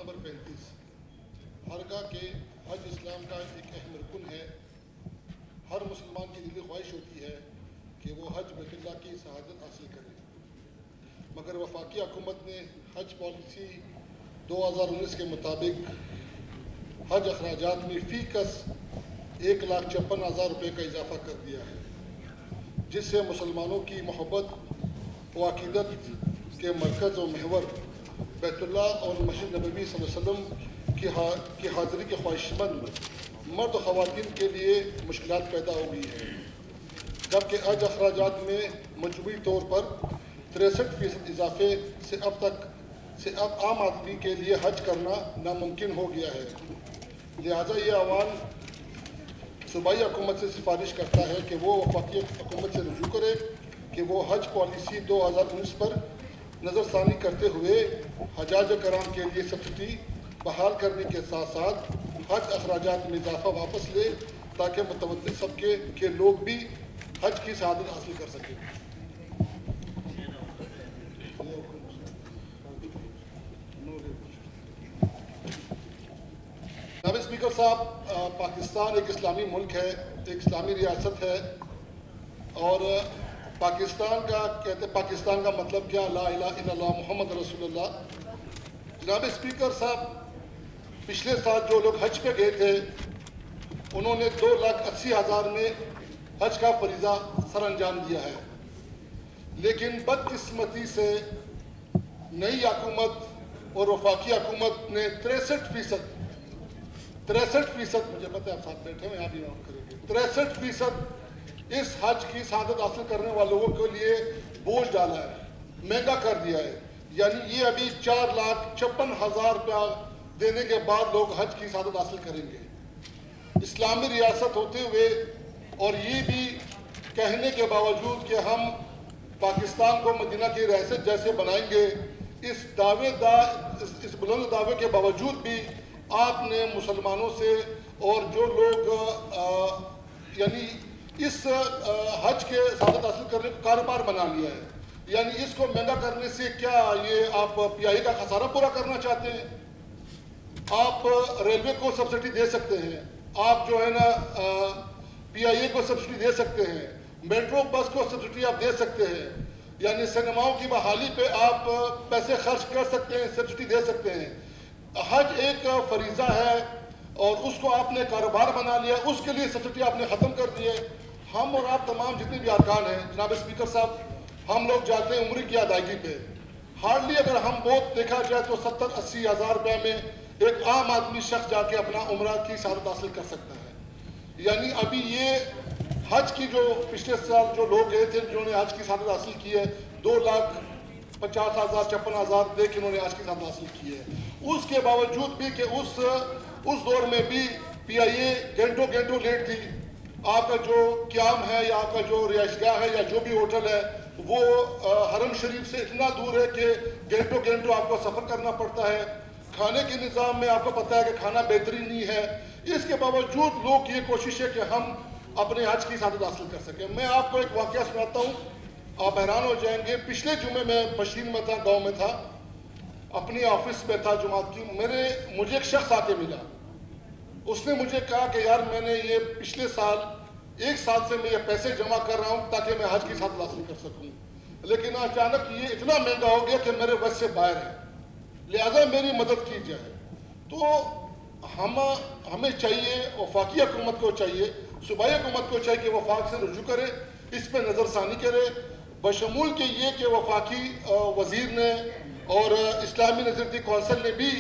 Number 35 ہرگاہ کہ حج اسلام کا ایک اہم رکن ہے۔ ہر مسلمان کی دلی خواہش ہوتی ہے کہ وہ حج بیت اللہ کی شہادت حاصل کرے، مگر وفاقی حکومت نے حج پالیسی 2019 کے مطابق حج اخراجات میں فی کس 1,56,000 روپے کا اضافہ کر دیا ہے، جس سے مسلمانوں کی محبت و عقیدت کے مرکز و محور بیت اللہ اور مسجد نبوی صلی اللہ علیہ وسلم کی حاضری کے خواہشمند مرد و خواتین کے لیے مشکلات پیدا ہو گئی ہیں، جبکہ حج اخراجات میں مجموعی طور پر 63% اضافے سے اب عام آدمی کے لیے حج کرنا ناممکن ہو گیا ہے۔ لہٰذا یہ عوام صوبائی حکومت سے سفارش کرتا ہے کہ وہ وفاقی حکومت سے رجوع کرے کہ وہ حج پالیسی 2019 پر نظر ثانی کرتے ہوئے حجاج کرام کے لیے سبسڈی بحال کرنے کے ساتھ ساتھ حج اخراجات میں اضافہ واپس لے، تاکہ متوسط طبقے کے لوگ بھی حج کی شہادت حاصل کر سکیں۔ جناب اسپیکر صاحب، پاکستان ایک اسلامی ملک ہے، ایک اسلامی ریاست ہے، اور پاکستان کا مطلب کیا؟ لا الہ الا اللہ محمد رسول اللہ۔ جناب اسپیکر صاحب، پچھلے سال جو لوگ حج پہ گئے تھے انہوں نے 2,80,000 میں حج کا فریضہ سر انجام دیا ہے، لیکن بدقسمتی سے نئی حکومت اور وفاقی حکومت نے 63%، مجھے پتہ ہے آپ ساتھ بیٹھے ہیں، یہاں بھی بات کریں گے، 63% اس حج کی شہادت حاصل کرنے والوں کے لیے بوجھ ڈالا ہے، مہنگا کر دیا ہے۔ یعنی یہ ابھی 4,56,000 روپیہ دینے کے بعد لوگ حج کی شہادت حاصل کریں گے۔ اسلامی ریاست ہوتے ہوئے اور یہ بھی کہنے کے باوجود کہ ہم پاکستان کو مدینہ کی ریاست جیسے بنائیں گے، اس بلند دعوے کے باوجود بھی آپ نے مسلمانوں سے اور جو لوگ یعنی اس حج کے شہادت حاصل کرنے کو کاروبار بنا لیا ہے۔ یعنی اس کو مہنگا کرنے سے کیا یہ آپ پی آئی کا خسارہ پورا کرنا چاہتے ہیں؟ آپ ریلوے کو سبسڈی دے سکتے ہیں، آپ جو ہے نا پی آئی اے کو سبسڈی دے سکتے ہیں، میٹرو بس کو سبسڈی آپ دے سکتے ہیں، یعنی سینماؤں کی بحالی پہ آپ پیسے خرچ کر سکتے ہیں، سبسڈی دے سکتے ہیں۔ حج ایک فریضہ ہے اور اس کو آپ نے کاروبار بنا لیا، اس کے لیے سبسڈی آپ نے ختم کر دی ہے۔ ہم اور آپ تمام جتنے بھی ارکان ہیں جناب اسپیکر صاحب، ہم لوگ جاتے ہیں عمرے کی ادائیگی پہ، ہارڈلی اگر ہم بہت دیکھا جائے تو 70-80 ہزار روپے میں ایک عام آدمی شخص جا کے اپنا عمرہ کی شہادت حاصل کر سکتا ہے۔ یعنی ابھی یہ حج کی جو پچھلے سال جو لوگ گئے تھے جنہوں نے حج کی شہادت حاصل کی ہے، 2,50,000 56,000 دے کے انہوں نے حج کی شہادت حاصل کی ہے۔ اس کے باوجود بھی کہ اس دور میں بھی پی آئی اے گھنٹوں لیٹ تھی، آپ کا جو قیام ہے یا آپ کا جو رہائش گاہ ہے یا جو بھی ہوٹل ہے وہ حرم شریف سے اتنا دور ہے کہ گھنٹوں آپ کو سفر کرنا پڑتا ہے، کھانے کے نظام میں آپ کو پتہ ہے کہ کھانا بہترین نہیں ہے۔ اس کے باوجود لوگ یہ کوشش ہے کہ ہم اپنے حج کی شہادت حاصل کر سکیں۔ میں آپ کو ایک واقعہ سناتا ہوں، آپ حیران ہو جائیں گے۔ پچھلے جمعے میں بشرین میں تھا، گاؤں میں تھا، اپنی آفس میں تھا جماعت کی، مجھے ایک شخص آ کے ملا، اس نے مجھے کہا کہ یار میں نے یہ پچھلے سال 1 سال سے میں یہ پیسے جمع کر رہا ہوں تاکہ میں حج کی شہادت حاصل کر سکوں، لیکن اچانک یہ اتنا مہنگا ہو گیا کہ میرے بس سے باہر ہے، لہذا میری مدد کی جائے۔ تو ہمیں چاہیے، وفاقی حکومت کو چاہیے، صوبائی حکومت کو چاہیے کہ وفاق سے رجوع کرے، اس پہ نظر ثانی کرے، بشمول کہ یہ کہ وفاقی وزیر نے اور اسلامی نظریاتی کونسل نے بھی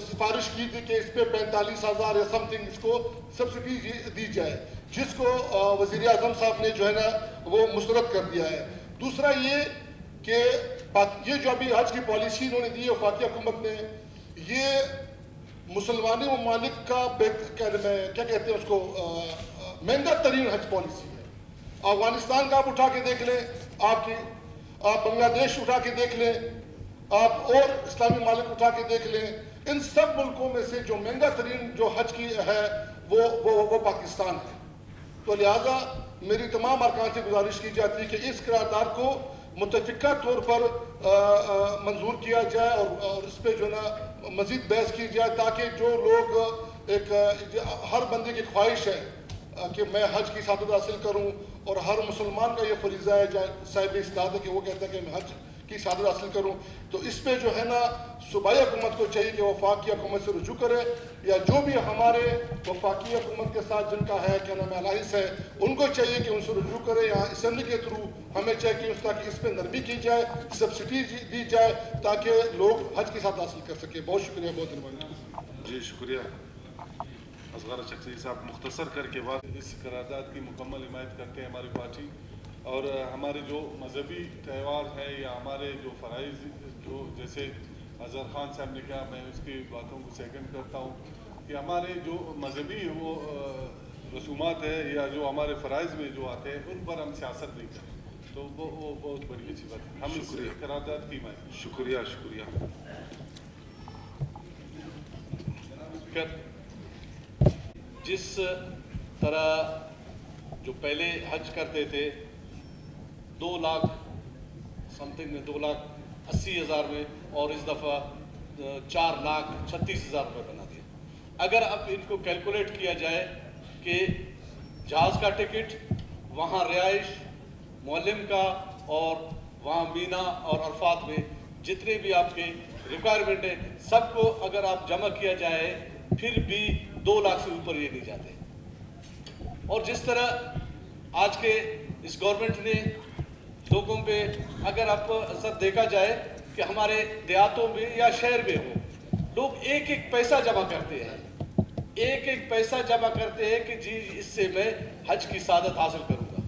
سفارش کی تھی کہ اس پہ 45,000 یا سم تھنگ اس کو سبسڈی دی جائے، جس کو وزیر اعظم صاحب نے جو ہے نا وہ مسترد کر دیا ہے۔ دوسرا یہ کہ یہ جو ابھی حج کی پالیسی انہوں نے دی ہے وفاقی حکومت نے، یہ مسلمانی ممالک کا کیا کہتے ہیں اس کو مہنگا ترین حج پالیسی ہے۔ افغانستان کا آپ اٹھا کے دیکھ لیں، آپ بنگلہ دیش اٹھا کے دیکھ لیں، آپ اور اسلامی ممالک اٹھا کے دیکھ لیں، ان سب ملکوں میں سے جو مہنگا ترین جو حج کی ہے وہ پاکستان ہے۔ تو لہٰذا میری تمام ارکان سے گزارش کی جاتی ہے کہ اس قرارداد کو متفقہ طور پر منظور کیا جائے اور اس پہ جو ہے نا مزید بحث کی جائے، تاکہ جو لوگ ایک ہر بندے کی خواہش ہے کہ میں حج کی سعادت حاصل کروں، اور ہر مسلمان کا یہ فریضہ ہے صاحب استعداد ہے کہ وہ کہتا ہے کہ میں حج کی سعادت حاصل کروں، تو اس پہ جو ہے نا صوبائی حکومت کو چاہیے کہ وفاقی حکومت سے رجوع کرے، یا جو بھی ہمارے وفاقی حکومت کے ساتھ جن کا ہے کیا نام ہے الائنس ہے، ان کو چاہیے کہ ان سے رجوع کرے، یا اسمبلی کے تھرو ہمیں چاہیے کہ اس پہ نرمی کی جائے، سبسڈی دی جائے، تاکہ لوگ حج کی سعادت حاصل کر سکے۔ بہت شکریہ، بہت مہربانی۔ جی شکریہ اصغر چکچری صاحب، مختصر کر کے بعد اس قرارداد کی مکمل حمایت کرتے ہیں ہماری پارٹی، اور ہمارے جو مذہبی تہوار ہے یا ہمارے جو فرائض جو جیسے اظہر خان صاحب نے کہا، میں اس کی باتوں کو سیکنڈ کرتا ہوں کہ ہمارے جو مذہبی وہ رسومات ہے یا جو ہمارے فرائض میں جو آتے ہیں ان پر ہم سیاست نہیں کریں، تو وہ بہت بڑی اچھی بات ہے۔ ہم اس قرارداد کی حمایت۔ شکریہ شکریہ۔ جس طرح جو پہلے حج کرتے تھے 2 لاکھ سم تھنگ میں 2,80,000 میں، اور اس دفعہ 4,36,000 روپے بنا دیا۔ اگر اب ان کو کیلکولیٹ کیا جائے کہ جہاز کا ٹکٹ، وہاں رہائش، معلم کا، اور وہاں مینا اور عرفات میں جتنے بھی آپ کے ریکوائرمنٹ ہیں، سب کو اگر آپ جمع کیا جائے پھر بھی 2 لاکھ سے اوپر یہ نہیں جاتے۔ اور جس طرح آج کے اس گورنمنٹ نے لوگوں پہ اگر آپ کو اثر دیکھا جائے کہ ہمارے دیہاتوں میں یا شہر میں ہو، لوگ ایک ایک پیسہ جمع کرتے ہیں، ایک ایک پیسہ جمع کرتے ہیں کہ جی اس سے میں حج کی سعادت حاصل کروں گا،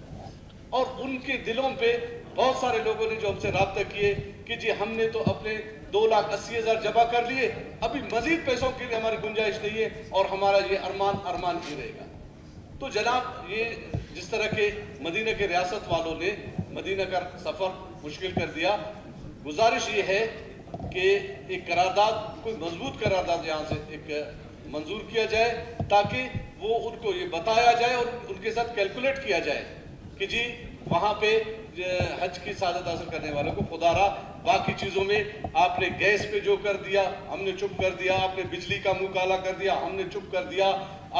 اور ان کے دلوں پہ بہت سارے لوگوں نے جو ہم سے رابطہ کیے کہ جی ہم نے تو اپنے 2,80,000 جمع کر لیے، ابھی مزید پیسوں کے لیے ہماری گنجائش نہیں ہے، اور ہمارا یہ ارمان ہی رہے گا۔ تو جناب یہ جس طرح کے مدینہ کے ریاست والوں نے مدینہ کا سفر مشکل کر دیا، گزارش یہ ہے کہ ایک قرارداد، کوئی مضبوط قرارداد یہاں سے ایک منظور کیا جائے، تاکہ وہ ان کو یہ بتایا جائے اور ان کے ساتھ کیلکولیٹ کیا جائے کہ جی وہاں پہ حج کی سعادت حاصل کرنے والوں کو خدا را باقی چیزوں میں آپ نے گیس پہ جو کر دیا ہم نے چپ کر دیا، آپ نے بجلی کا منہ کالا کر دیا ہم نے چپ کر دیا،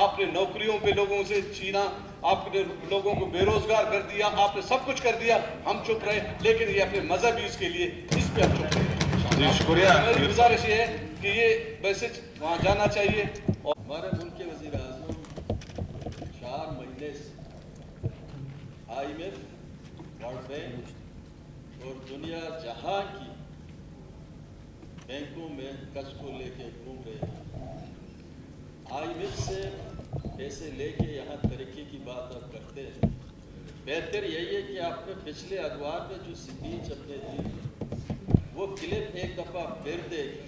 آپ نے نوکریوں پہ لوگوں سے چھینا، آپ نے لوگوں کو بے روزگار کر دیا، آپ نے سب کچھ کر دیا، ہم چپ رہے، لیکن یہ اپنے مذہبی اس کے لیے اس پہ ہم چپ رہے۔ شکریہ۔ میری گزارش یہ ہے کہ یہ میسج وہاں جانا چاہیے۔ اور ہمارے ملک کے وزیر اعظم 4 مہینے سے IMF، ورلڈ بینک اور دنیا جہاں کی بینکوں میں قرض کو لے کے گھوم رہے ہیں۔ IMF سے پیسے لے کے یہاں ترقی کی بات آپ کرتے ہیں۔ بہتر یہی ہے کہ آپ نے پچھلے ادوار میں جو سپیچ اپنے دی وہ کلپ ایک دفعہ پھر دیکھیں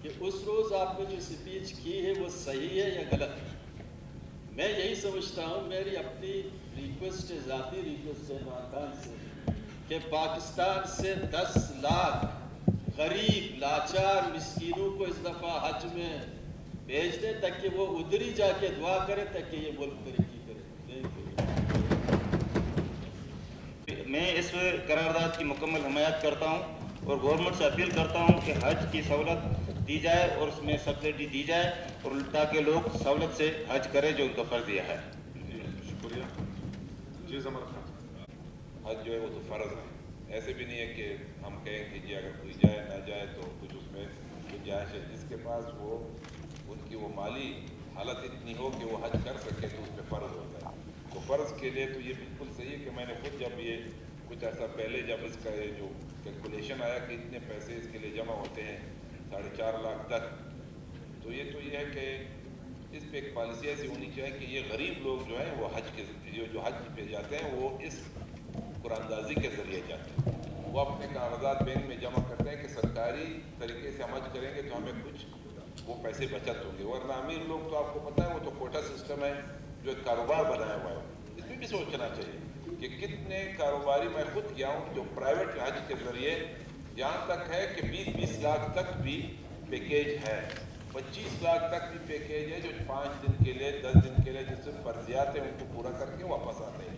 کہ اس روز آپ نے جو سپیچ کی ہے وہ صحیح ہے یا غلط ہے۔ میں یہی سمجھتا ہوں، میری اپنی ریکویسٹ ہے، ذاتی ریکویسٹ ہے عمران خان سے، کہ پاکستان سے 10 لاکھ غریب لاچار مسکینوں کو اس دفعہ حج میں بھیج دیں تاکہ وہ ادھر ہی جا کے دعا کریں تاکہ یہ ملک ترقی کرے۔ میں اس قرارداد کی مکمل حمایت کرتا ہوں اور گورنمنٹ سے اپیل کرتا ہوں کہ حج کی سہولت دی جائے اور اس میں سبسڈی دی جائے، اور تاکہ لوگ سہولت سے حج کریں جو ان کا فرضیہ ہے۔ شکریہ۔ جی زمر خان۔ حج جو ہے وہ تو فرض ہے، ایسے بھی نہیں ہے کہ ہم کہیں کہ جی اگر کوئی جائے نہ جائے تو کچھ اس میں گنجائش ہے، جس کے پاس وہ ان کی وہ مالی حالت اتنی ہو کہ وہ حج کر سکے تو اس پہ فرض ہوتا ہے۔ تو فرض کے لیے تو یہ بالکل صحیح ہے کہ میں نے خود جب یہ کچھ عرصہ پہلے جب اس کا یہ جو کیلکولیشن آیا کہ اتنے پیسے اس کے لیے جمع ہوتے ہیں 4.5 لاکھ تک، تو یہ ہے کہ اس پہ ایک پالیسی ایسی ہونی چاہیے کہ یہ غریب لوگ جو ہیں وہ حج کے جو حج پہ جاتے ہیں وہ اس قراردادی کے ذریعے جاتے ہیں، وہ اپنے کاغذات بینک میں جمع کرتے ہیں کہ سرکاری طریقے سے ہم حج کریں گے تو ہمیں کچھ وہ پیسے بچت ہوں گے، ورنہ امیر لوگ تو آپ کو پتہ ہے وہ تو کوٹا سسٹم ہے جو ایک کاروبار بنایا ہوا ہے۔ اس میں بھی سوچنا چاہیے کہ کتنے کاروباری میں خود کیا ہوں جو پرائیویٹ حج کے ذریعے یہاں تک ہے کہ 20-20 لاکھ تک بھی پیکیج ہے، 25 لاکھ تک بھی پیکیج ہے جو 5 دن کے لیے 10 دن کے لیے جس سے فرضیات ہیں ان کو پورا کر کے واپس آتے ہیں۔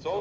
100